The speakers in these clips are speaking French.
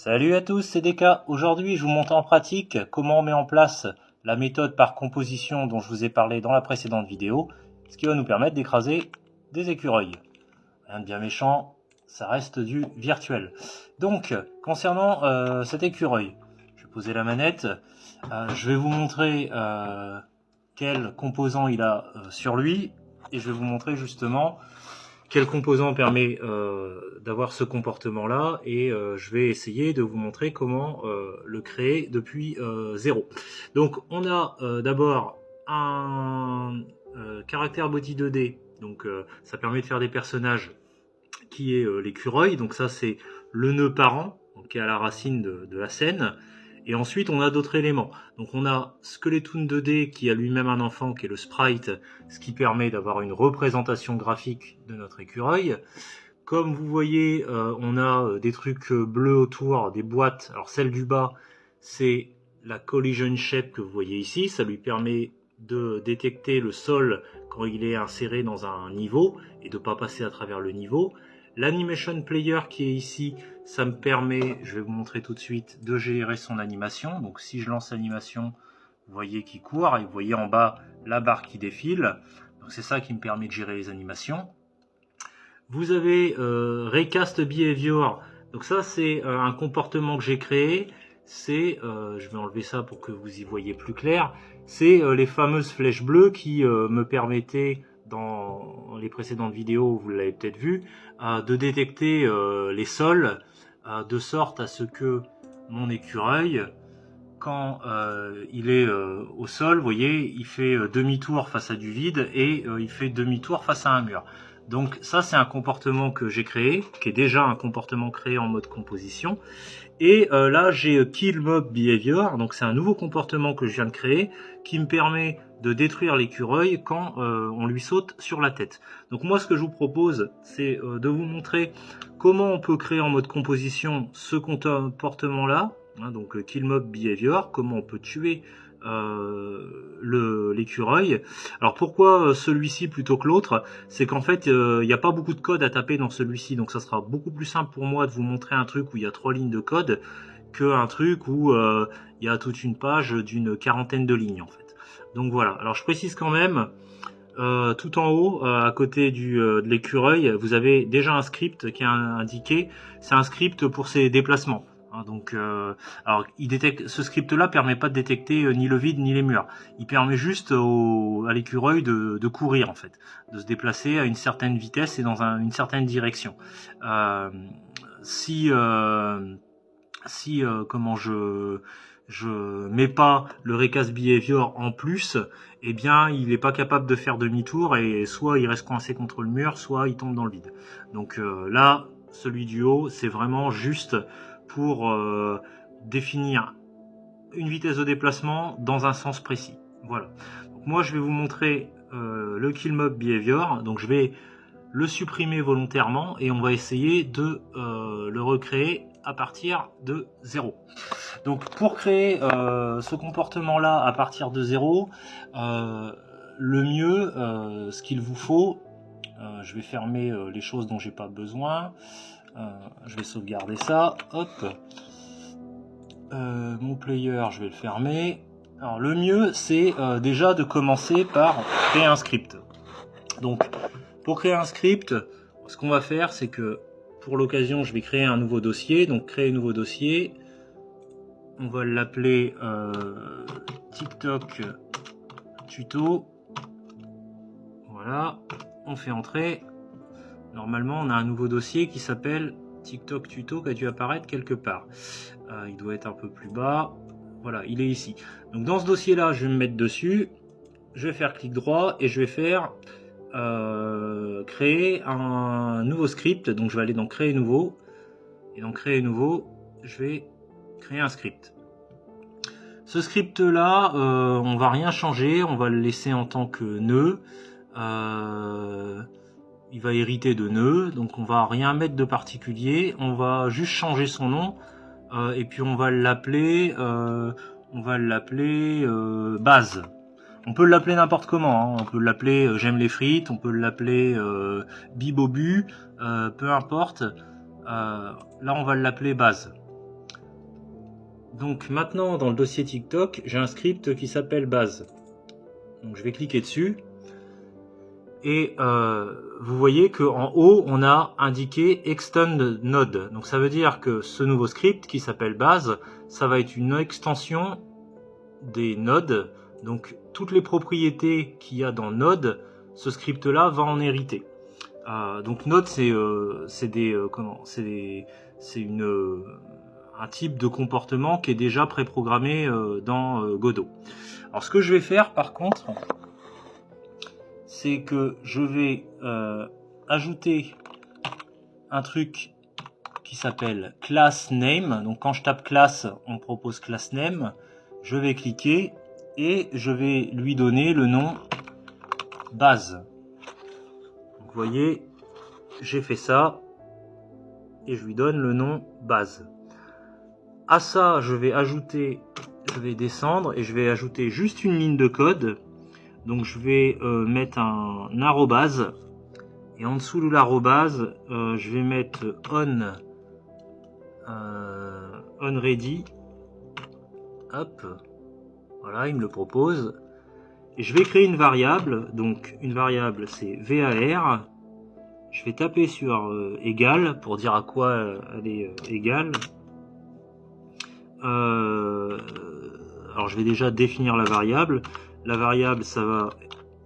Salut à tous, c'est DK. Aujourd'hui, je vous montre en pratique comment on met en place la méthode par composition dont je vous ai parlé dans la précédente vidéo, ce qui va nous permettre d'écraser des écureuils. Rien de bien méchant, ça reste du virtuel. Donc, concernant cet écureuil, je vais poser la manette, je vais vous montrer quel composant il a sur lui, et je vais vous montrer justement quel composant permet d'avoir ce comportement-là, et je vais essayer de vous montrer comment le créer depuis zéro. Donc on a d'abord un caractère body 2D, donc ça permet de faire des personnages qui est l'écureuil, donc ça c'est le nœud parent, donc, qui est à la racine de la scène. Et ensuite, on a d'autres éléments. Donc, on a Skeletoon 2D qui a lui-même un enfant qui est le sprite, ce qui permet d'avoir une représentation graphique de notre écureuil. Comme vous voyez, on a des trucs bleus autour, des boîtes. Alors, celle du bas, c'est la collision shape que vous voyez ici. Ça lui permet de détecter le sol quand il est inséré dans un niveau et de ne pas passer à travers le niveau. L'animation player qui est ici, ça me permet, je vais vous montrer tout de suite, de gérer son animation. Donc si je lance l'animation, vous voyez qu'il court et vous voyez en bas la barre qui défile. Donc c'est ça qui me permet de gérer les animations. Vous avez Recast Behavior. Donc ça c'est un comportement que j'ai créé. C'est, je vais enlever ça pour que vous y voyez plus clair, c'est les fameuses flèches bleues qui me permettaient, dans les précédentes vidéos, vous l'avez peut-être vu, de détecter les sols, de sorte à ce que mon écureuil, quand il est au sol, vous voyez, il fait demi-tour face à du vide et il fait demi-tour face à un mur. Donc ça c'est un comportement que j'ai créé, qui est déjà un comportement créé en mode composition. Et là j'ai Kill Mob Behavior, donc c'est un nouveau comportement que je viens de créer, qui me permet de détruire l'écureuil quand on lui saute sur la tête. Donc moi ce que je vous propose, c'est de vous montrer comment on peut créer en mode composition ce comportement là, hein, donc Kill Mob Behavior, comment on peut tuer l'écureuil. Alors pourquoi celui-ci plutôt que l'autre? C'est qu'en fait il n'y a pas beaucoup de code à taper dans celui-ci, donc ça sera beaucoup plus simple pour moi de vous montrer un truc où il y a 3 lignes de code qu'un truc où il y a toute une page d'une quarantaine de lignes en fait. Donc voilà, alors je précise quand même, tout en haut, à côté de l'écureuil, vous avez déjà un script qui est indiqué, c'est un script pour ses déplacements. Donc, alors, ce script-là permet pas de détecter ni le vide ni les murs. Il permet juste à l'écureuil de courir en fait, de se déplacer à une certaine vitesse et dans une certaine direction. Si comment je mets pas le Recast Behavior en plus, eh bien il n'est pas capable de faire demi-tour et soit il reste coincé contre le mur, soit il tombe dans le vide. Donc là, celui du haut, c'est vraiment juste pour définir une vitesse de déplacement dans un sens précis. Voilà. Donc moi je vais vous montrer le Kill Mob Behavior. Donc je vais le supprimer volontairement et on va essayer de le recréer à partir de 0. Donc pour créer ce comportement là à partir de 0, le mieux, ce qu'il vous faut, je vais fermer les choses dont j'ai pas besoin, je vais sauvegarder ça, hop, mon player je vais le fermer. Alors le mieux c'est déjà de commencer par créer un script. Donc pour créer un script, ce qu'on va faire c'est que pour l'occasion je vais créer un nouveau dossier. Donc créer un nouveau dossier, on va l'appeler TikTok tuto. Voilà, on fait entrer. Normalement on a un nouveau dossier qui s'appelle TikTok tuto qui a dû apparaître quelque part. Il doit être un peu plus bas. Voilà, il est ici. Donc dans ce dossier là je vais me mettre dessus, je vais faire clic droit et je vais faire créer un nouveau script. Donc je vais aller dans créer nouveau, et dans créer nouveau je vais créer un script. Ce script là on va rien changer, on va le laisser en tant que nœud. Il va hériter de nœud, donc on va rien mettre de particulier, on va juste changer son nom et puis on va l'appeler base. On peut l'appeler n'importe comment, hein. On peut l'appeler j'aime les frites, on peut l'appeler bibobu, peu importe. Là on va l'appeler base. Donc maintenant dans le dossier TikTok, j'ai un script qui s'appelle base. Donc je vais cliquer dessus. Et vous voyez qu'en haut, on a indiqué Extend Node. Donc ça veut dire que ce nouveau script qui s'appelle base, ça va être une extension des nodes. Donc toutes les propriétés qu'il y a dans node, ce script-là va en hériter. Donc node, c'est un type de comportement qui est déjà préprogrammé dans Godot. Alors ce que je vais faire par contre, c'est que je vais ajouter un truc qui s'appelle class name. Donc quand je tape class, on propose class name. Je vais cliquer et je vais lui donner le nom base. Donc, vous voyez, j'ai fait ça et je lui donne le nom base. À ça, je vais descendre et je vais ajouter juste une ligne de code. Donc je vais mettre un arrobase et en dessous de l'arrobase, je vais mettre on ready. Hop, voilà, il me le propose. Et je vais créer une variable. Donc une variable, c'est var. Je vais taper sur égal pour dire à quoi elle est égale. Alors je vais déjà définir la variable. La variable, ça va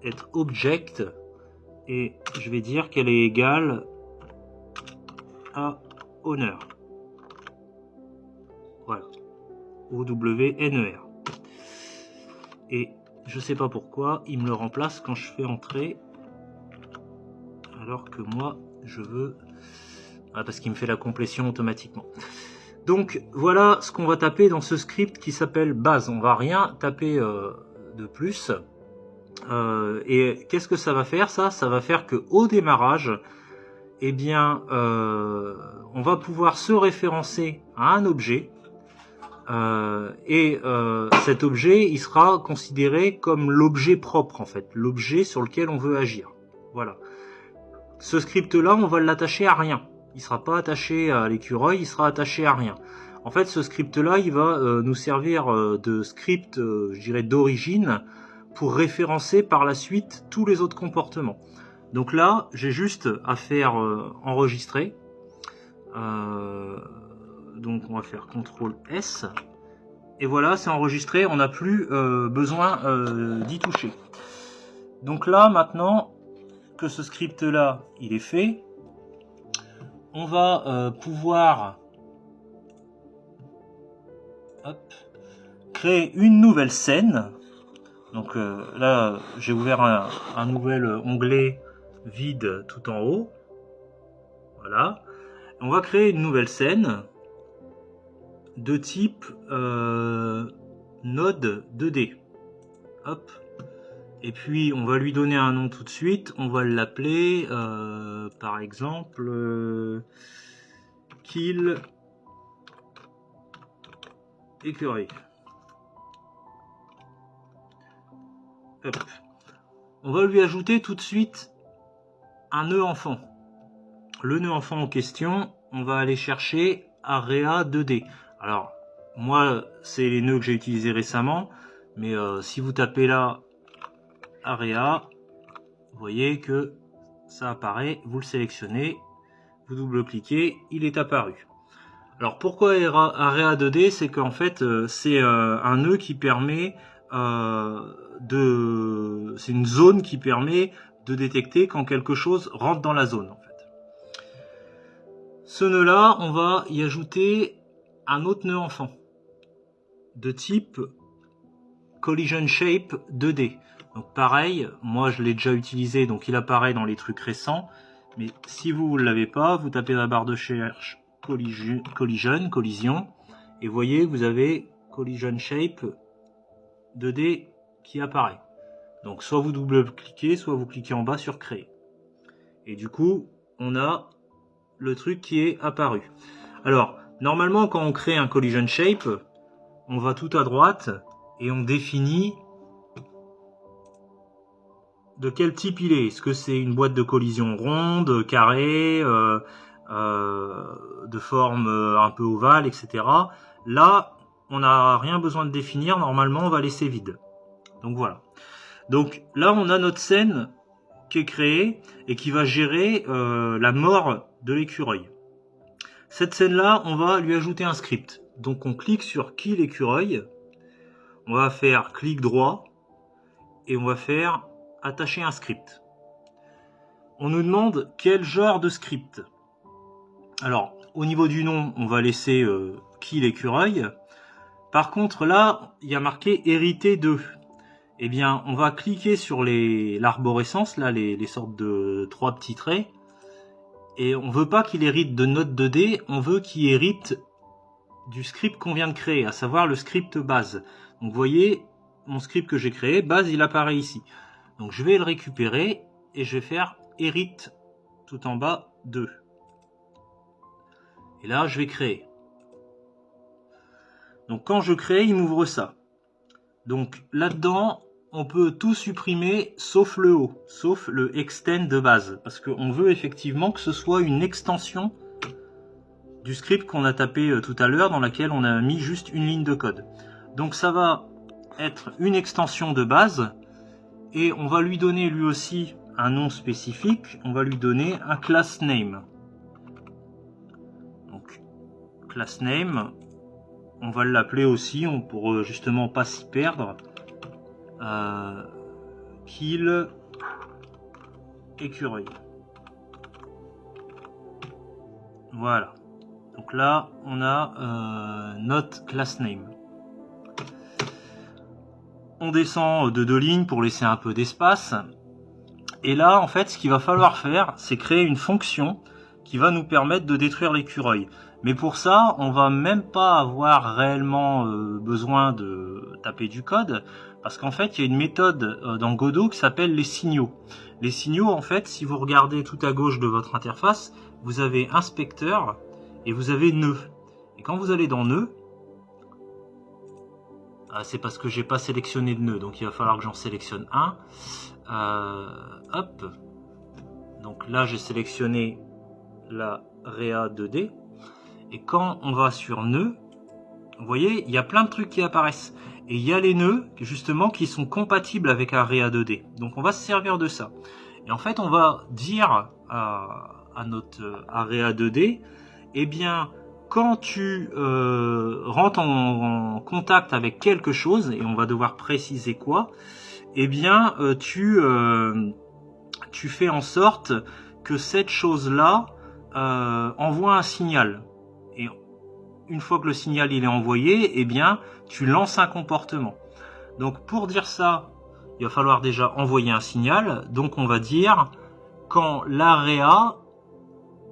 être object et je vais dire qu'elle est égale à owner. Voilà, O-W-N-E-R. Et je sais pas pourquoi il me le remplace quand je fais entrer, alors que moi je veux, parce qu'il me fait la complétion automatiquement. Donc voilà ce qu'on va taper dans ce script qui s'appelle base. On va rien taper de plus. Et qu'est-ce que ça va faire ça va faire que au démarrage, eh bien, on va pouvoir se référencer à un objet. Cet objet, il sera considéré comme l'objet propre en fait, l'objet sur lequel on veut agir. Voilà. Ce script-là, on va l'attacher à rien. Il sera pas attaché à l'écureuil, il sera attaché à rien. En fait, ce script-là, il va nous servir de script, je dirais, d'origine pour référencer par la suite tous les autres comportements. Donc là, j'ai juste à faire enregistrer. Donc on va faire CTRL S. Et voilà, c'est enregistré, on n'a plus besoin d'y toucher. Donc là, maintenant que ce script-là, il est fait, on va pouvoir créer une nouvelle scène. Donc là, j'ai ouvert un nouvel onglet vide tout en haut. Voilà. On va créer une nouvelle scène de type node 2D. Hop. Et puis on va lui donner un nom tout de suite. On va l'appeler par exemple kill écureuil. Hop. On va lui ajouter tout de suite un nœud enfant. Le nœud enfant en question, on va aller chercher Area 2D. Alors, moi, c'est les nœuds que j'ai utilisés récemment, mais si vous tapez là Area, vous voyez que ça apparaît, vous le sélectionnez, vous double-cliquez, il est apparu. Alors pourquoi Area 2D? C'est qu'en fait, c'est un nœud qui permet c'est une zone qui permet de détecter quand quelque chose rentre dans la zone en fait. Ce nœud là, on va y ajouter un autre nœud enfant de type collision shape 2D. Donc pareil, moi je l'ai déjà utilisé, donc il apparaît dans les trucs récents, mais si vous ne l'avez pas, vous tapez dans la barre de recherche collision, et vous voyez, vous avez collision shape 2D qui apparaît. Donc soit vous double-cliquez, soit vous cliquez en bas sur créer. Et du coup, on a le truc qui est apparu. Alors, normalement, quand on crée un collision shape, on va tout à droite et on définit de quel type il est. Est-ce que c'est une boîte de collision ronde, carrée, de forme un peu ovale, etc. Là, on n'a rien besoin de définir, normalement on va laisser vide. Donc voilà. Donc là on a notre scène qui est créée et qui va gérer la mort de l'écureuil. Cette scène là, on va lui ajouter un script. Donc on clique sur kill l'écureuil, on va faire clic droit et on va faire attacher un script. On nous demande quel genre de script. Alors au niveau du nom, on va laisser kill l'écureuil. Par contre là, il y a marqué hériter de. Eh bien, on va cliquer sur l'arborescence, là, les sortes de 3 petits traits. Et on veut pas qu'il hérite de notre 2D, on veut qu'il hérite du script qu'on vient de créer, à savoir le script base. Donc vous voyez, mon script que j'ai créé, base, il apparaît ici. Donc je vais le récupérer et je vais faire hérite tout en bas 2. Et là, je vais créer. Donc quand je crée, il m'ouvre ça. Donc là-dedans, on peut tout supprimer sauf le haut, sauf le extend de base. Parce qu'on veut effectivement que ce soit une extension du script qu'on a tapé tout à l'heure, dans laquelle on a mis juste une ligne de code. Donc ça va être une extension de base, et on va lui donner lui aussi un nom spécifique, on va lui donner un class name. Donc class name, on va l'appeler aussi, pour justement pas s'y perdre, kill écureuil. Voilà. Donc là, on a notre class name. On descend de 2 lignes pour laisser un peu d'espace. Et là, en fait, ce qu'il va falloir faire, c'est créer une fonction qui va nous permettre de détruire l'écureuil. Mais pour ça, on va même pas avoir réellement besoin de taper du code, parce qu'en fait, il y a une méthode dans Godot qui s'appelle les signaux. Les signaux, en fait, si vous regardez tout à gauche de votre interface, vous avez inspecteur et vous avez nœud. Et quand vous allez dans nœud, c'est parce que j'ai pas sélectionné de nœud, donc il va falloir que j'en sélectionne un. Hop. Donc là, j'ai sélectionné la Réa 2D. Et quand on va sur nœud, vous voyez, il y a plein de trucs qui apparaissent. Et il y a les nœuds, justement, qui sont compatibles avec Area 2D. Donc on va se servir de ça. Et en fait, on va dire à notre Area 2D, eh bien, quand tu rentres en contact avec quelque chose, et on va devoir préciser quoi, eh bien, tu fais en sorte que cette chose-là envoie un signal. Et une fois que le signal il est envoyé, eh bien, tu lances un comportement. Donc pour dire ça, il va falloir déjà envoyer un signal. Donc on va dire quand l'area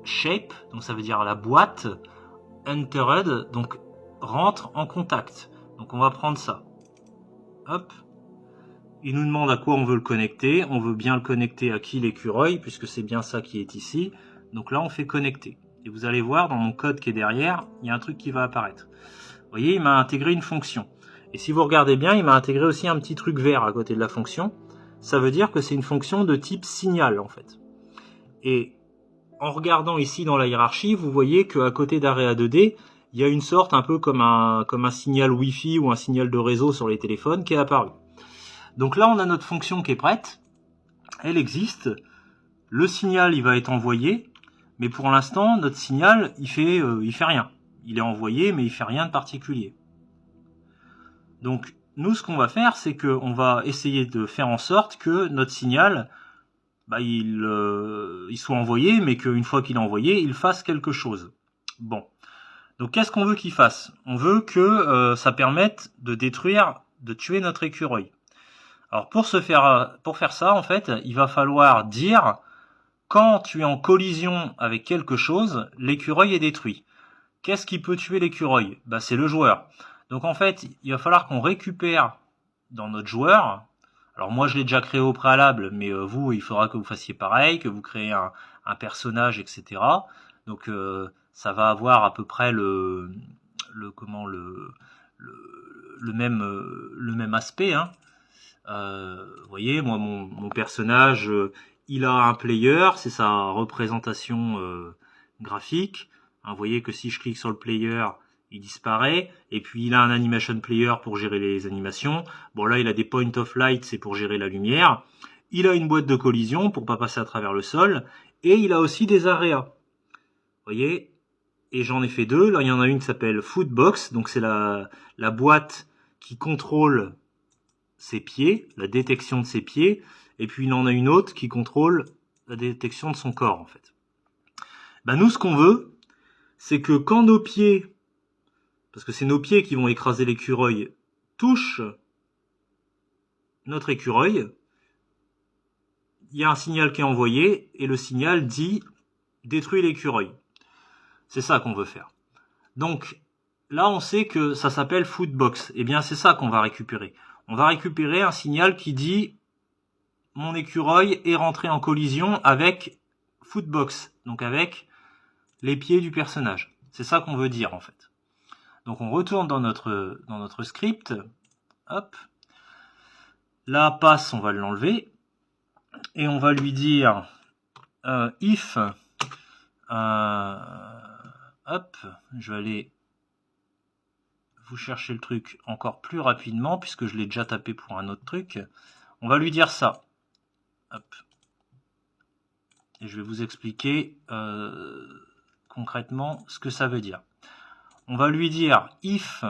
shape, donc ça veut dire la boîte, entered, donc rentre en contact. Donc on va prendre ça. Hop. Il nous demande à quoi on veut le connecter. On veut bien le connecter à qui, l'écureuil, puisque c'est bien ça qui est ici. Donc là on fait connecter. Et vous allez voir dans mon code qui est derrière, il y a un truc qui va apparaître. Vous voyez, il m'a intégré une fonction. Et si vous regardez bien, il m'a intégré aussi un petit truc vert à côté de la fonction. Ça veut dire que c'est une fonction de type signal en fait. Et en regardant ici dans la hiérarchie, vous voyez qu'à côté d'Area 2D, il y a une sorte un peu comme un signal Wi-Fi ou un signal de réseau sur les téléphones qui est apparu. Donc là, on a notre fonction qui est prête. Elle existe. Le signal, il va être envoyé. Mais pour l'instant, notre signal, il fait rien. Il est envoyé, mais il fait rien de particulier. Donc, nous, ce qu'on va faire, c'est qu'on va essayer de faire en sorte que notre signal, il soit envoyé, mais qu'une fois qu'il est envoyé, il fasse quelque chose. Bon. Donc, qu'est-ce qu'on veut qu'il fasse? On veut que ça permette de tuer notre écureuil. Alors, pour faire ça, en fait, il va falloir dire... Quand tu es en collision avec quelque chose, l'écureuil est détruit. Qu'est-ce qui peut tuer l'écureuil? C'est le joueur. Donc en fait, il va falloir qu'on récupère dans notre joueur. Alors moi, je l'ai déjà créé au préalable, mais vous, il faudra que vous fassiez pareil, que vous créez un personnage, etc. Donc ça va avoir à peu près le même aspect. Hein. Vous voyez, moi, mon personnage... il a un player, c'est sa représentation graphique. Vous voyez que si je clique sur le player, il disparaît, et puis il a un animation player pour gérer les animations. Bon là il a des point of light, c'est pour gérer la lumière. Il a une boîte de collision pour pas passer à travers le sol, et il a aussi des areas. Vous voyez, et j'en ai fait deux. Là il y en a une qui s'appelle Footbox, donc c'est la boîte qui contrôle ses pieds, la détection de ses pieds, et puis il en a une autre qui contrôle la détection de son corps en fait. Ben nous ce qu'on veut, c'est que quand nos pieds, parce que c'est nos pieds qui vont écraser l'écureuil, touchent notre écureuil, il y a un signal qui est envoyé, et le signal dit « détruis l'écureuil ». C'est ça qu'on veut faire. Donc là on sait que ça s'appelle Footbox, et bien c'est ça qu'on va récupérer. On va récupérer un signal qui dit « mon écureuil est rentré en collision avec Footbox », donc avec les pieds du personnage. C'est ça qu'on veut dire en fait. Donc on retourne dans notre script. Hop. La passe, on va l'enlever. Et on va lui dire if. Hop. Je vais aller vous chercher le truc encore plus rapidement puisque je l'ai déjà tapé pour un autre truc. On va lui dire ça. Hop. Et je vais vous expliquer concrètement ce que ça veut dire. On va lui dire if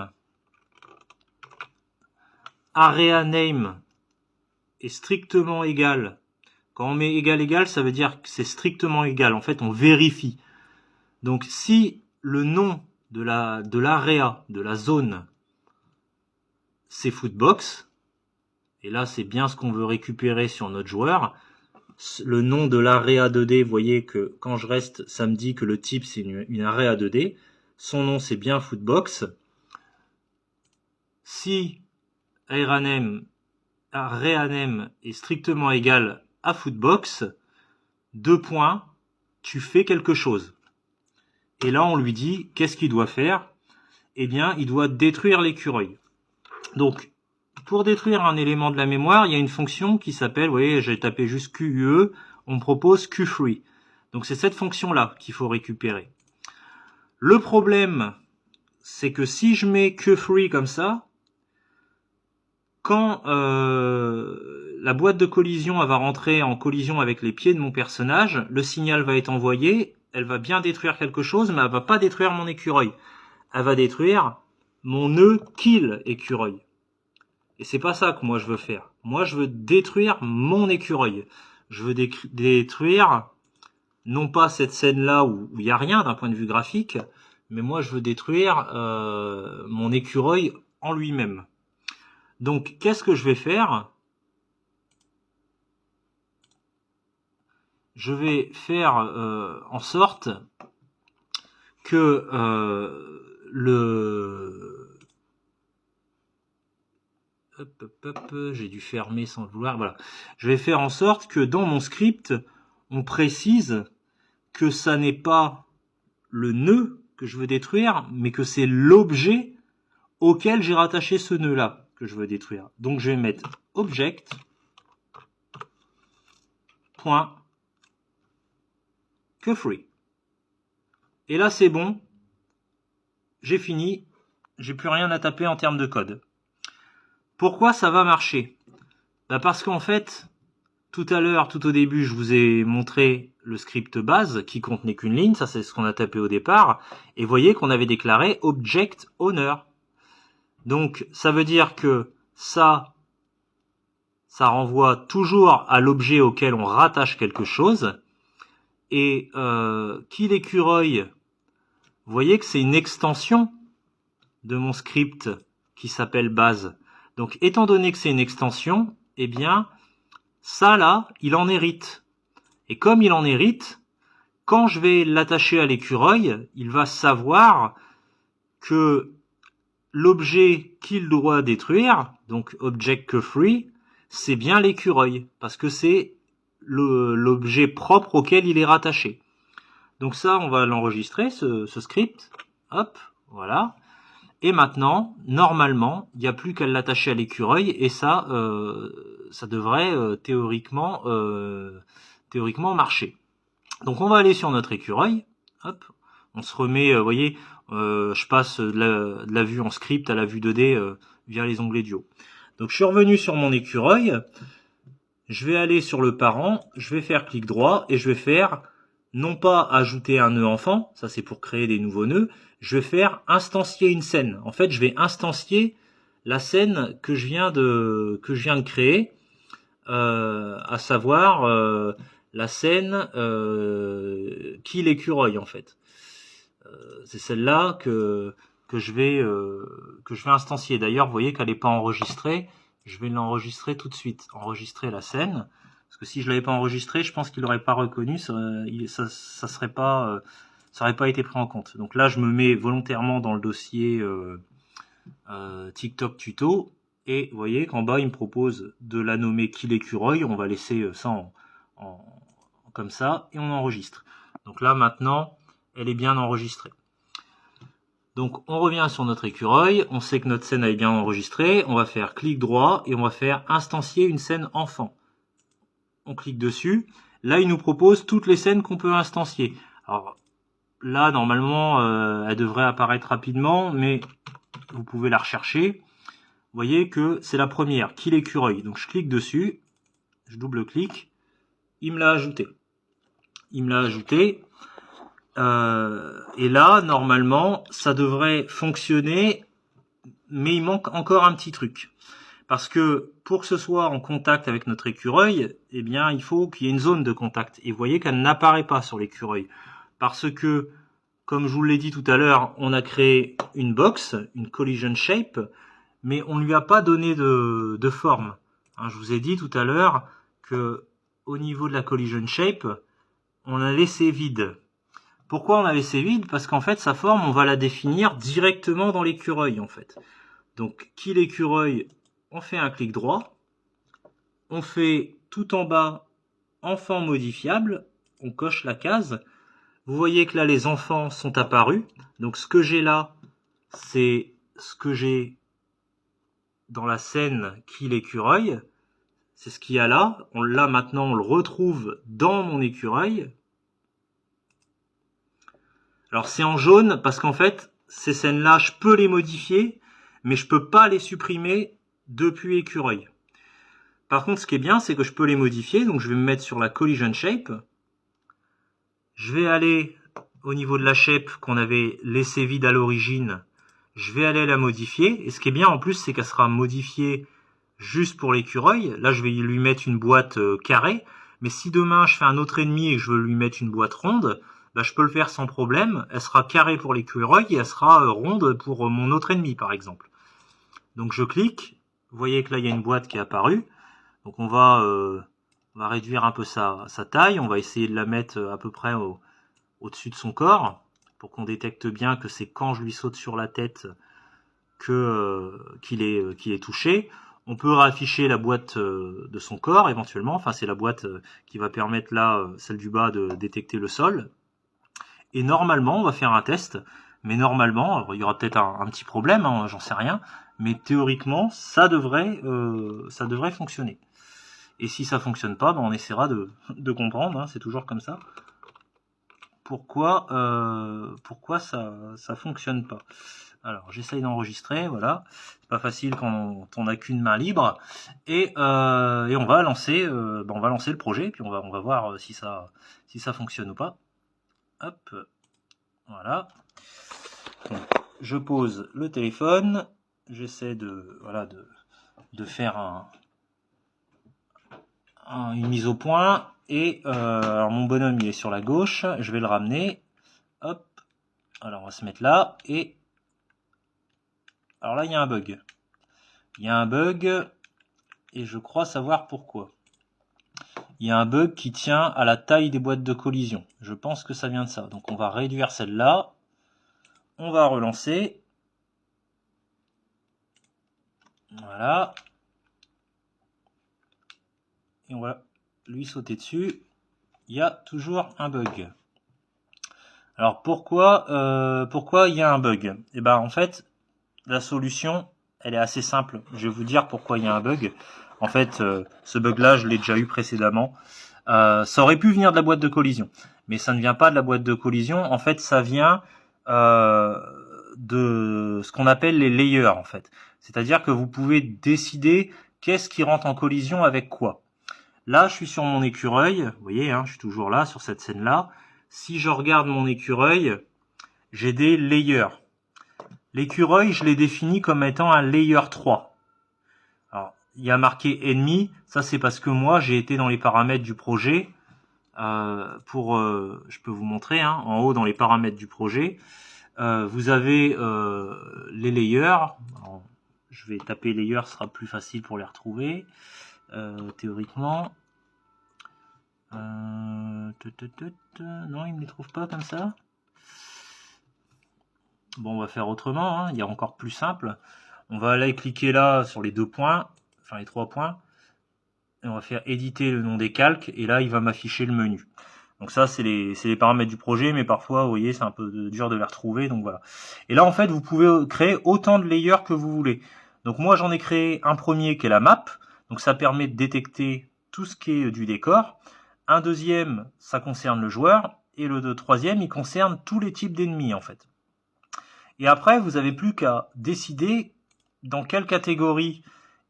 area name est strictement égal. Quand on met égal égal, ça veut dire que c'est strictement égal. En fait, on vérifie. Donc, si le nom de l'area, de la zone, c'est Footbox, et là, c'est bien ce qu'on veut récupérer sur notre joueur. Le nom de l'area 2D, vous voyez que quand je reste, ça me dit que le type, c'est une area 2D. Son nom, c'est bien Footbox. Si area name est strictement égal à Footbox, 2 points, tu fais quelque chose. Et là, on lui dit, qu'est-ce qu'il doit faire? Eh bien, il doit détruire l'écureuil. Donc, pour détruire un élément de la mémoire, il y a une fonction qui s'appelle, vous voyez, j'ai tapé juste QUE, on me propose QFree. Donc, c'est cette fonction-là qu'il faut récupérer. Le problème, c'est que si je mets QFree comme ça, quand la boîte de collision elle va rentrer en collision avec les pieds de mon personnage, le signal va être envoyé, elle va bien détruire quelque chose, mais elle va pas détruire mon écureuil. Elle va détruire mon nœud kill écureuil. Et c'est pas ça que moi je veux faire. Moi je veux détruire mon écureuil. Je veux détruire, non pas cette scène-là où il n'y a rien d'un point de vue graphique, mais moi je veux détruire mon écureuil en lui-même. Donc, qu'est-ce que je vais faire? Je vais faire en sorte que j'ai dû fermer sans le vouloir. Voilà. Je vais faire en sorte que dans mon script, on précise que ça n'est pas le nœud que je veux détruire, mais que c'est l'objet auquel j'ai rattaché ce nœud-là que je veux détruire. Donc je vais mettre object point QFree. Et là c'est bon, j'ai fini, j'ai plus rien à taper en termes de code. Pourquoi ça va marcher? Parce qu'en fait, tout à l'heure, tout au début, je vous ai montré le script base qui contenait qu'une ligne, ça c'est ce qu'on a tapé au départ, et voyez qu'on avait déclaré object owner. Donc ça veut dire que ça renvoie toujours à l'objet auquel on rattache quelque chose. Et kill écureuil, vous voyez que c'est une extension de mon script qui s'appelle base. Donc étant donné que c'est une extension, eh bien ça là, il en hérite. Et comme il en hérite, quand je vais l'attacher à l'écureuil, il va savoir que l'objet qu'il doit détruire, donc object QFree, c'est bien l'écureuil, parce que c'est l'objet propre auquel il est rattaché. Donc ça, on va l'enregistrer, ce script. Hop, voilà. Et maintenant, normalement, il n'y a plus qu'à l'attacher à l'écureuil, et ça, ça devrait théoriquement marcher. Donc on va aller sur notre écureuil. Hop, on se remet, vous voyez, je passe de la vue en script à la vue 2D via les onglets du haut. Donc je suis revenu sur mon écureuil, je vais aller sur le parent, je vais faire clic droit et je vais faire non pas ajouter un nœud enfant, ça c'est pour créer des nouveaux nœuds, je vais faire instancier une scène. En fait, je vais instancier la scène que je viens de créer, à savoir la scène qui l'écureuil en fait. C'est celle-là que je vais instancier. D'ailleurs, vous voyez qu'elle n'est pas enregistrée. Je vais l'enregistrer tout de suite. Enregistrer la scène. Parce que si je l'avais pas enregistré, je pense qu'il n'aurait pas reconnu. Ça aurait pas été pris en compte. Donc là, je me mets volontairement dans le dossier TikTok tuto. Et vous voyez qu'en bas, il me propose de la nommer qui l'écureuil. On va laisser ça comme ça. Et on enregistre. Donc là, maintenant, elle est bien enregistrée. Donc on revient sur notre écureuil, on sait que notre scène est bien enregistrée, on va faire clic droit et on va faire instancier une scène enfant. On clique dessus, là il nous propose toutes les scènes qu'on peut instancier. Alors là normalement elle devrait apparaître rapidement, mais vous pouvez la rechercher. Vous voyez que c'est la première, qui l'écureuil. Donc je clique dessus, je double-clique, il me l'a ajouté. Et là, normalement, ça devrait fonctionner, mais il manque encore un petit truc. Parce que pour que ce soit en contact avec notre écureuil, eh bien, il faut qu'il y ait une zone de contact. Et vous voyez qu'elle n'apparaît pas sur l'écureuil. Parce que, comme je vous l'ai dit tout à l'heure, on a créé une box, une collision shape, mais on ne lui a pas donné de forme. Je vous ai dit tout à l'heure que au niveau de la collision shape, on a laissé vide. Pourquoi on a laissé vide? Parce qu'en fait, sa forme, on va la définir directement dans l'écureuil, en fait. Donc, qui l'écureuil, on fait un clic droit, on fait tout en bas, enfant modifiable, on coche la case. Vous voyez que là, les enfants sont apparus. Donc, ce que j'ai là, c'est ce que j'ai dans la scène qui l'écureuil. C'est ce qu'il y a là. Là, maintenant, on le retrouve dans mon écureuil. Alors c'est en jaune parce qu'en fait, ces scènes-là, je peux les modifier, mais je peux pas les supprimer depuis écureuil. Par contre, ce qui est bien, c'est que je peux les modifier. Donc je vais me mettre sur la collision shape. Je vais aller au niveau de la shape qu'on avait laissé vide à l'origine. Je vais aller la modifier. Et ce qui est bien en plus, c'est qu'elle sera modifiée juste pour l'écureuil. Là, je vais lui mettre une boîte carrée. Mais si demain, je fais un autre ennemi et que je veux lui mettre une boîte ronde, bah, je peux le faire sans problème. Elle sera carrée pour l'écureuil et elle sera ronde pour mon autre ennemi, par exemple. Donc je clique. Vous voyez que là, il y a une boîte qui est apparue. Donc on va réduire un peu sa taille. On va essayer de la mettre à peu près au-dessus de son corps pour qu'on détecte bien que c'est quand je lui saute sur la tête qu'il est touché. On peut réafficher la boîte de son corps éventuellement. Enfin, c'est la boîte qui va permettre là, celle du bas, de détecter le sol. Et normalement, on va faire un test. Mais normalement, alors, il y aura peut-être un petit problème, hein, j'en sais rien. Mais théoriquement, ça devrait fonctionner. Et si ça fonctionne pas, ben on essaiera de comprendre. Hein, c'est toujours comme ça. Pourquoi ça fonctionne pas. Alors j'essaye d'enregistrer, voilà. C'est pas facile quand on n'a qu'une main libre. Et on va lancer le projet, puis on va voir si ça fonctionne ou pas. Hop, voilà. Donc, je pose le téléphone, j'essaie de faire une mise au point. Et alors mon bonhomme il est sur la gauche, je vais le ramener. Hop, alors on va se mettre là. Et alors là il y a un bug. Et je crois savoir pourquoi. Il y a un bug qui tient à la taille des boîtes de collision. Je pense que ça vient de ça. Donc on va réduire celle-là. On va relancer. Voilà. Et on va lui sauter dessus. Il y a toujours un bug. Alors pourquoi il y a un bug? Eh ben en fait, la solution, elle est assez simple. Je vais vous dire pourquoi il y a un bug. En fait, ce bug-là, je l'ai déjà eu précédemment. Ça aurait pu venir de la boîte de collision, mais ça ne vient pas de la boîte de collision. En fait, ça vient de ce qu'on appelle les layers en fait. C'est-à-dire que vous pouvez décider qu'est-ce qui rentre en collision avec quoi. Là, je suis sur mon écureuil, vous voyez, hein, je suis toujours là sur cette scène-là. Si je regarde mon écureuil, j'ai des layers. L'écureuil, je l'ai défini comme étant un layer 3. Alors, il y a marqué ennemi, ça c'est parce que moi j'ai été dans les paramètres du projet. Je peux vous montrer, hein, en haut dans les paramètres du projet, vous avez les layers. Alors, je vais taper layers, ce sera plus facile pour les retrouver théoriquement. Non, il me les trouve pas comme ça. Bon, on va faire autrement, hein. Il y a encore plus simple. On va aller cliquer là sur les 2 points, enfin les 3 points, et on va faire éditer le nom des calques, et là il va m'afficher le menu. Donc ça c'est les paramètres du projet, mais parfois vous voyez c'est un peu dur de les retrouver, donc voilà. Et là en fait vous pouvez créer autant de layers que vous voulez. Donc moi j'en ai créé un premier qui est la map, donc ça permet de détecter tout ce qui est du décor. Un deuxième, ça concerne le joueur, et le troisième, il concerne tous les types d'ennemis en fait. Et après, vous n'avez plus qu'à décider dans quelle catégorie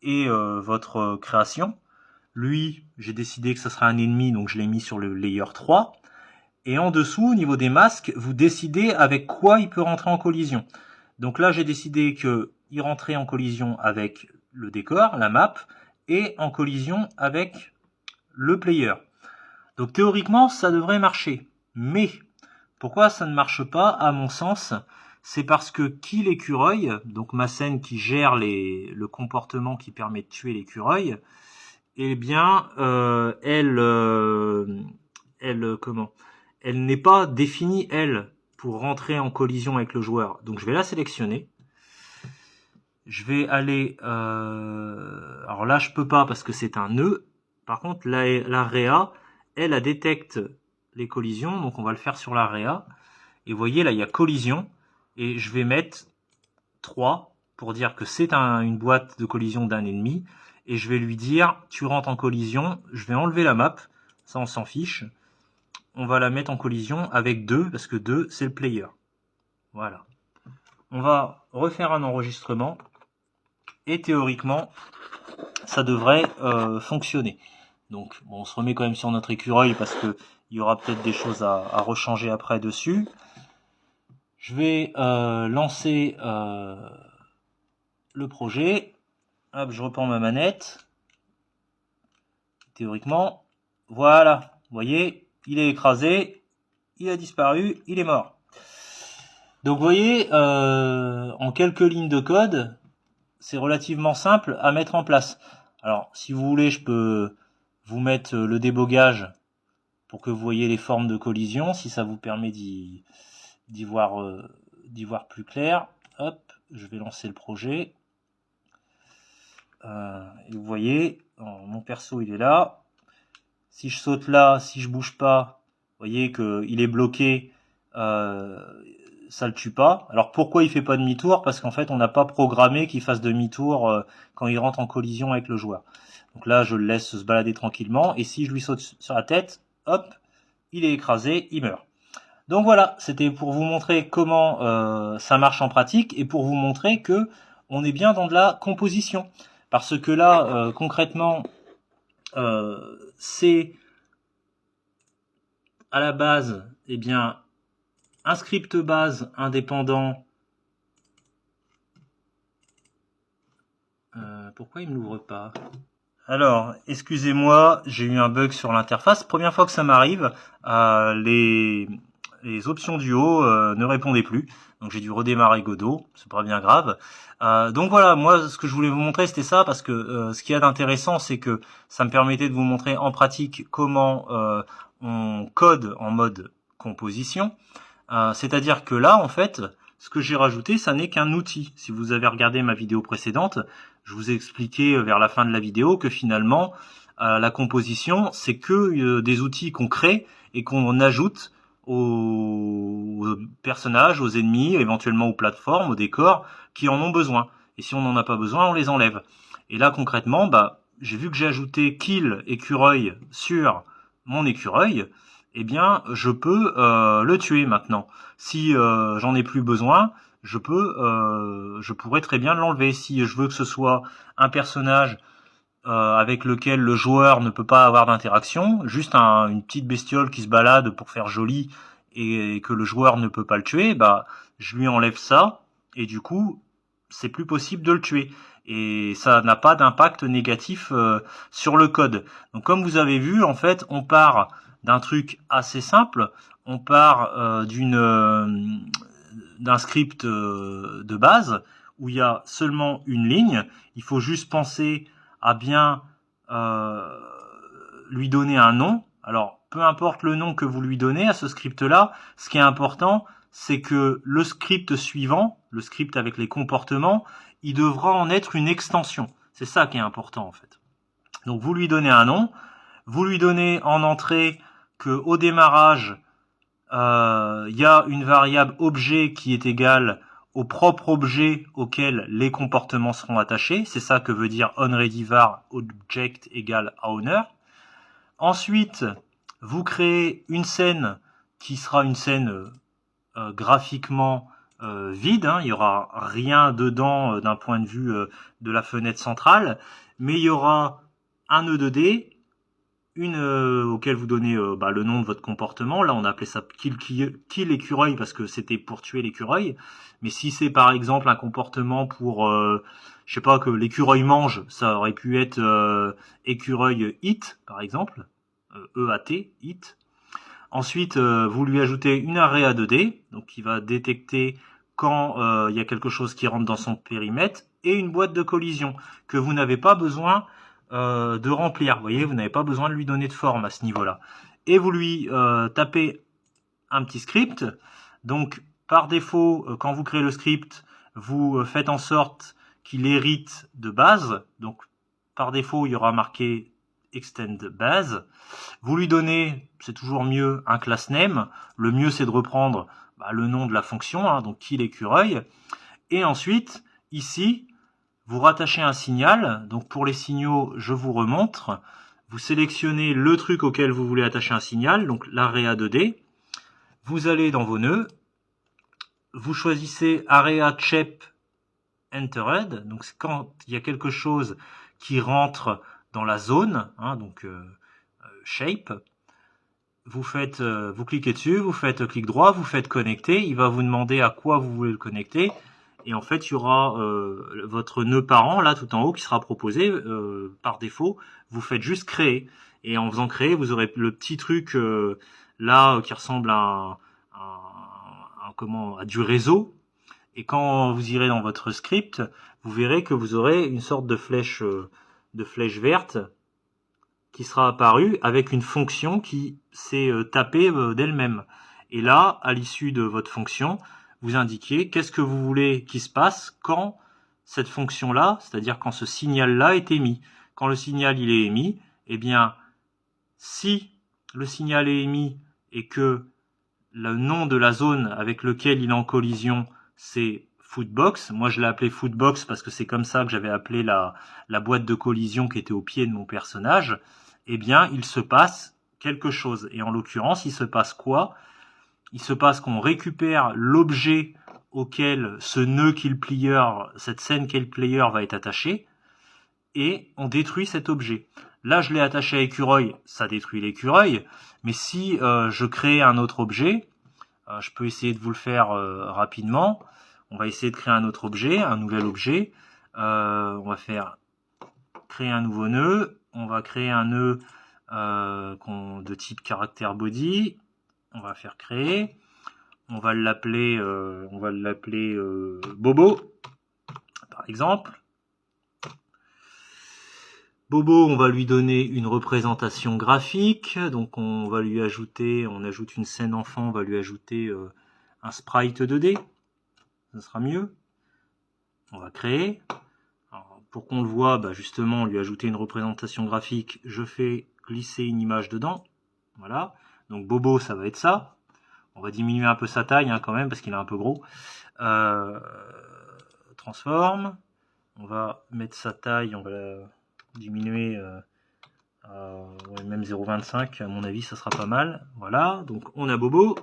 est votre création. Lui, j'ai décidé que ce sera un ennemi, donc je l'ai mis sur le layer 3. Et en dessous, au niveau des masques, vous décidez avec quoi il peut rentrer en collision. Donc là, j'ai décidé qu'il rentrait en collision avec le décor, la map, et en collision avec le player. Donc théoriquement, ça devrait marcher. Mais pourquoi ça ne marche pas, à mon sens? C'est parce que qui l'écureuil, donc ma scène qui gère le comportement qui permet de tuer l'écureuil, eh bien, elle n'est pas définie, elle, pour rentrer en collision avec le joueur. Donc je vais la sélectionner. Je vais aller... alors là, je peux pas parce que c'est un nœud. Par contre, l'AREA, elle détecte les collisions. Donc on va le faire sur l'AREA. Et vous voyez, là, il y a collision. Et je vais mettre 3 pour dire que c'est une boîte de collision d'un ennemi. Et je vais lui dire, tu rentres en collision. Je vais enlever la map. Ça, on s'en fiche. On va la mettre en collision avec 2, parce que 2, c'est le player. Voilà. On va refaire un enregistrement. Et théoriquement, ça devrait fonctionner. Donc, bon, on se remet quand même sur notre écureuil, parce qu'il y aura peut-être des choses à rechanger après dessus. Je vais lancer le projet. Hop, je reprends ma manette. Théoriquement, voilà. Vous voyez, il est écrasé, il a disparu, il est mort. Donc vous voyez, en quelques lignes de code, c'est relativement simple à mettre en place. Alors, si vous voulez, je peux vous mettre le débogage pour que vous voyez les formes de collision, si ça vous permet d'y voir plus clair. Hop, je vais lancer le projet. Et vous voyez, mon perso il est là. Si je saute là, si je bouge pas, vous voyez qu'il est bloqué, ça le tue pas. Alors pourquoi il fait pas demi-tour? Parce qu'en fait on n'a pas programmé qu'il fasse demi-tour quand il rentre en collision avec le joueur. Donc là je le laisse se balader tranquillement, et si je lui saute sur la tête, hop, il est écrasé, il meurt. Donc voilà, c'était pour vous montrer comment ça marche en pratique, et pour vous montrer que on est bien dans de la composition. Parce que là, concrètement, c'est à la base, eh bien, un script base indépendant. Pourquoi il ne m'ouvre pas? Alors, excusez-moi, j'ai eu un bug sur l'interface. Première fois que ça m'arrive, les options du haut ne répondaient plus. Donc j'ai dû redémarrer Godot, c'est pas bien grave. Donc voilà, moi ce que je voulais vous montrer c'était ça, parce que ce qu'il y a d'intéressant c'est que ça me permettait de vous montrer en pratique comment on code en mode composition. C'est-à-dire que là en fait, ce que j'ai rajouté ça n'est qu'un outil. Si vous avez regardé ma vidéo précédente, je vous ai expliqué vers la fin de la vidéo que finalement la composition c'est que des outils qu'on crée et qu'on ajoute aux personnages, aux ennemis, éventuellement aux plateformes, aux décors qui en ont besoin. Et si on n'en a pas besoin, on les enlève. Et là concrètement, j'ai vu que j'ai ajouté kill écureuil sur mon écureuil, eh bien je peux le tuer maintenant. Si j'en ai plus besoin, je pourrais très bien l'enlever. Si je veux que ce soit un personnage avec lequel le joueur ne peut pas avoir d'interaction, juste une petite bestiole qui se balade pour faire joli et que le joueur ne peut pas le tuer, bah je lui enlève ça et du coup c'est plus possible de le tuer. Et ça n'a pas d'impact négatif sur le code. Donc comme vous avez vu, en fait, on part d'un truc assez simple, on part d'un script de base où il y a seulement une ligne. Il faut juste penser à bien lui donner un nom. Alors, peu importe le nom que vous lui donnez à ce script-là, ce qui est important, c'est que le script suivant, le script avec les comportements, il devra en être une extension. C'est ça qui est important en fait. Donc vous lui donnez un nom, vous lui donnez en entrée que au démarrage, y a une variable objet qui est égale au propre objet auquel les comportements seront attachés. C'est ça que veut dire onReadyVar object égale owner. Ensuite, vous créez une scène qui sera une scène graphiquement vide, hein, il n'y aura rien dedans d'un point de vue de la fenêtre centrale, mais il y aura un nœud 2D, auquel vous donnez le nom de votre comportement. Là on a appelé ça kill écureuil parce que c'était pour tuer l'écureuil, mais si c'est par exemple un comportement pour je sais pas, que l'écureuil mange, ça aurait pu être écureuil hit par exemple, EAT, hit. Ensuite, vous lui ajoutez une area 2D, donc qui va détecter quand il y a quelque chose qui rentre dans son périmètre, et une boîte de collision que vous n'avez pas besoin de remplir. Vous voyez, vous n'avez pas besoin de lui donner de forme à ce niveau-là. Et vous lui tapez un petit script. Donc, par défaut, quand vous créez le script, vous faites en sorte qu'il hérite de base. Donc, par défaut, il y aura marqué extend base. Vous lui donnez, c'est toujours mieux, un class name. Le mieux, c'est de reprendre le nom de la fonction, hein, donc kill écureuil. Et ensuite, ici, vous rattachez un signal. Donc pour les signaux, je vous remontre. Vous sélectionnez le truc auquel vous voulez attacher un signal, donc l'area 2D. Vous allez dans vos nœuds. Vous choisissez area chep entered. Donc c'est quand il y a quelque chose qui rentre dans la zone, hein, donc shape. Vous cliquez dessus, vous faites clic droit, vous faites connecter. Il va vous demander à quoi vous voulez le connecter. Et en fait, il y aura votre nœud parent là tout en haut qui sera proposé par défaut. Vous faites juste créer. Et en faisant créer, vous aurez le petit truc là qui ressemble à du réseau. Et quand vous irez dans votre script, vous verrez que vous aurez une sorte de flèche verte qui sera apparue avec une fonction qui s'est tapée d'elle-même. Et là, à l'issue de votre fonction, vous indiquez qu'est-ce que vous voulez qu'il se passe quand cette fonction-là, c'est-à-dire quand ce signal-là est émis. Quand le signal il est émis, eh bien, si le signal est émis et que le nom de la zone avec lequel il est en collision, c'est Footbox. Moi, je l'ai appelé Footbox parce que c'est comme ça que j'avais appelé la boîte de collision qui était au pied de mon personnage. Eh bien, il se passe quelque chose. Et en l'occurrence, il se passe quoi? Il se passe qu'on récupère l'objet auquel ce nœud kill player, cette scène kill player va être attachée, et on détruit cet objet. Là, je l'ai attaché à écureuil, ça détruit l'écureuil, mais si je crée un autre objet, je peux essayer de vous le faire rapidement. On va essayer de créer un autre objet, un nouvel objet. On va faire créer un nouveau nœud. On va créer un nœud de type caractère body. On va faire créer. On va l'appeler Bobo, par exemple. Bobo, on va lui donner une représentation graphique. Donc on va lui ajouter, on ajoute une scène enfant, on va lui ajouter un sprite 2D. Ça sera mieux. On va créer. Alors, pour qu'on le voit, justement, on lui ajouter une représentation graphique. Je fais glisser une image dedans. Voilà. Donc Bobo, ça va être ça. On va diminuer un peu sa taille quand même parce qu'il est un peu gros. Transforme. On va mettre sa taille, on va la diminuer à même 0,25. À mon avis, ça sera pas mal. Voilà. Donc on a Bobo.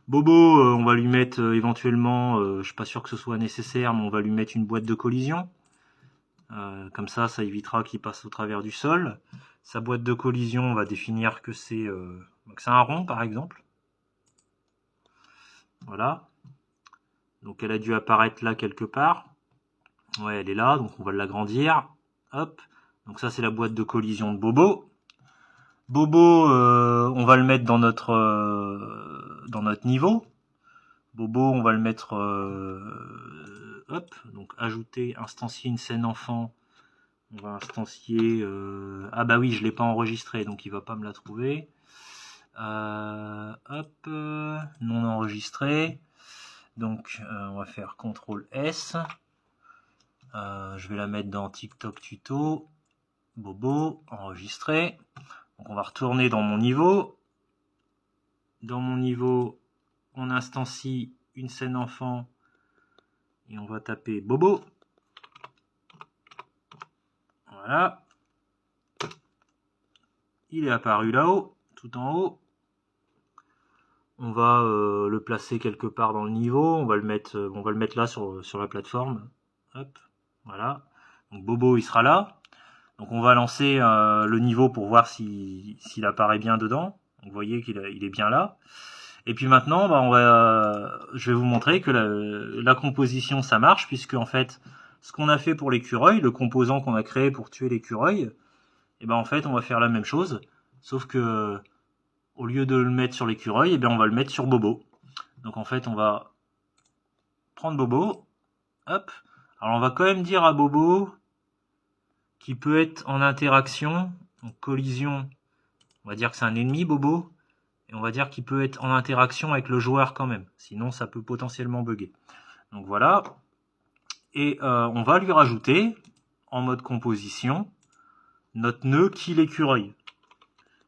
Bobo, on va lui mettre éventuellement, je suis pas sûr que ce soit nécessaire, mais on va lui mettre une boîte de collision. Comme ça évitera qu'il passe au travers du sol. Sa boîte de collision, on va définir que c'est un rond, par exemple. Voilà. Donc elle a dû apparaître là quelque part. Ouais, elle est là, donc on va l'agrandir. Hop. Donc ça, c'est la boîte de collision de Bobo. Bobo, on va le mettre dans notre niveau. Bobo, on va le mettre, hop, donc ajouter, instancier une scène enfant. On va instancier, ah bah oui, je l'ai pas enregistré, donc il va pas me la trouver. Hop, non enregistré. Donc on va faire CTRL S. Je vais la mettre dans TikTok tuto. Bobo, enregistré. Donc on va retourner dans mon niveau. Dans mon niveau, on instancie une scène enfant et on va taper Bobo. Voilà. Il est apparu là-haut, tout en haut. On va le placer quelque part dans le niveau. On va le mettre là sur la plateforme. Hop, voilà. Donc Bobo, il sera là. Donc on va lancer le niveau pour voir s'il apparaît bien dedans. Donc, vous voyez qu'il est bien là. Et puis maintenant, je vais vous montrer que la composition, ça marche, puisque en fait, ce qu'on a fait pour l'écureuil, le composant qu'on a créé pour tuer l'écureuil, et ben en fait, on va faire la même chose, sauf que au lieu de le mettre sur l'écureuil, on va le mettre sur Bobo. Donc en fait, on va prendre Bobo, hop. Alors on va quand même dire à Bobo qu'il peut être en interaction, donc collision, on va dire que c'est un ennemi Bobo, et on va dire qu'il peut être en interaction avec le joueur quand même, sinon ça peut potentiellement bugger. Donc voilà, et on va lui rajouter, en mode composition, notre nœud qui l'écureuil.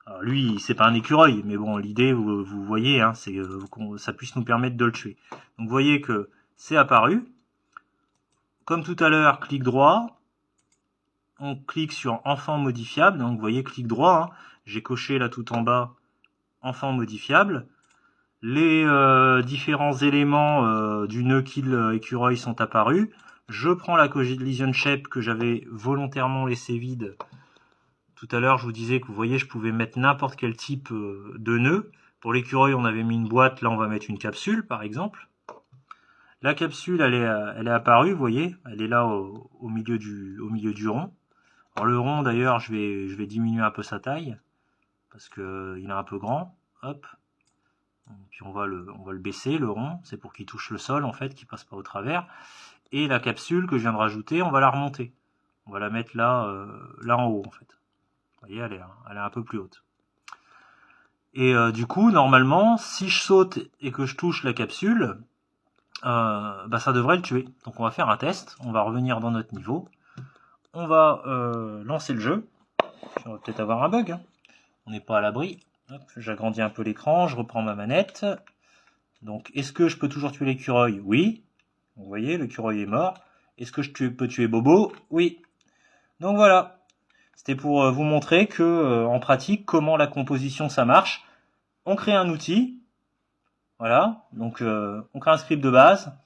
Alors lui, c'est pas un écureuil, mais bon, l'idée, vous voyez, hein, c'est que ça puisse nous permettre de le tuer. Donc vous voyez que c'est apparu. Comme tout à l'heure, clic droit, on clique sur enfant modifiable. Donc vous voyez, clic droit, hein, j'ai coché là tout en bas, enfant modifiable. Les différents éléments du nœud kill écureuil sont apparus. Je prends la collision shape que j'avais volontairement laissé vide. Tout à l'heure, je vous disais que vous voyez, je pouvais mettre n'importe quel type de nœud. Pour l'écureuil, on avait mis une boîte. Là, on va mettre une capsule, par exemple. La capsule, elle est apparue, vous voyez. Elle est là au milieu du rond. Alors le rond, d'ailleurs, je vais diminuer un peu sa taille parce que il est un peu grand. Hop. Puis on va le baisser, le rond. C'est pour qu'il touche le sol, en fait, qu'il passe pas au travers. Et la capsule que je viens de rajouter, on va la remonter. On va la mettre là en haut, en fait. Vous voyez, elle est un peu plus haute. Et du coup, normalement, si je saute et que je touche la capsule, ça devrait le tuer. Donc on va faire un test. On va revenir dans notre niveau. On va lancer le jeu. On va peut-être avoir un bug. Hein. On n'est pas à l'abri. J'agrandis un peu l'écran. Je reprends ma manette. Donc, est-ce que je peux toujours tuer l'écureuil? Oui. Vous voyez, l'écureuil est mort. Est-ce que je peux tuer Bobo? Oui. Donc voilà. C'était pour vous montrer que, en pratique, comment la composition ça marche. On crée un outil, voilà, donc on crée un script de base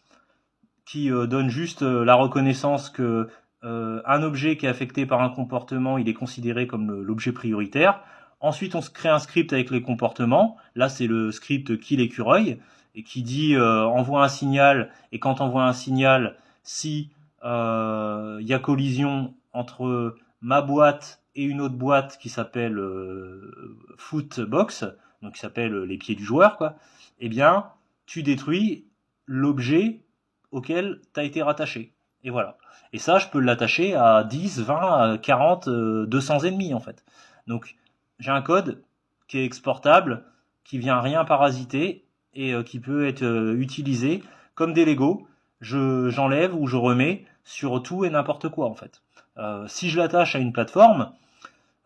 qui donne juste la reconnaissance que un objet qui est affecté par un comportement, il est considéré comme l'objet prioritaire. Ensuite, on se crée un script avec les comportements. Là, c'est le script kill écureuil et qui dit envoie un signal, et quand envoie un signal, si y a collision entre ma boîte et une autre boîte qui s'appelle footbox, donc qui s'appelle les pieds du joueur, quoi, eh bien, tu détruis l'objet auquel tu as été rattaché. Et voilà. Et ça, je peux l'attacher à 10, 20, 40, 200 ennemis, en fait. Donc, j'ai un code qui est exportable, qui vient rien parasiter et qui peut être utilisé comme des Lego. J'enlève ou je remets sur tout et n'importe quoi, en fait. Si je l'attache à une plateforme,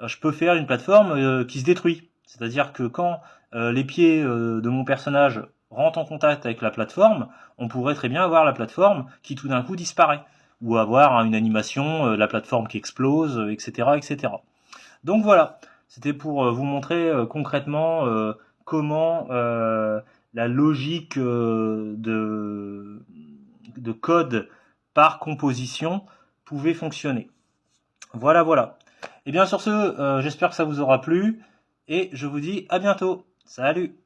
je peux faire une plateforme qui se détruit. C'est-à-dire que quand les pieds de mon personnage rentrent en contact avec la plateforme, on pourrait très bien avoir la plateforme qui tout d'un coup disparaît. Ou avoir une animation, la plateforme qui explose, etc., etc. Donc voilà, c'était pour vous montrer concrètement comment la logique de code par composition pouvait fonctionner. Voilà, voilà. Et bien sur ce, j'espère que ça vous aura plu et je vous dis à bientôt. Salut!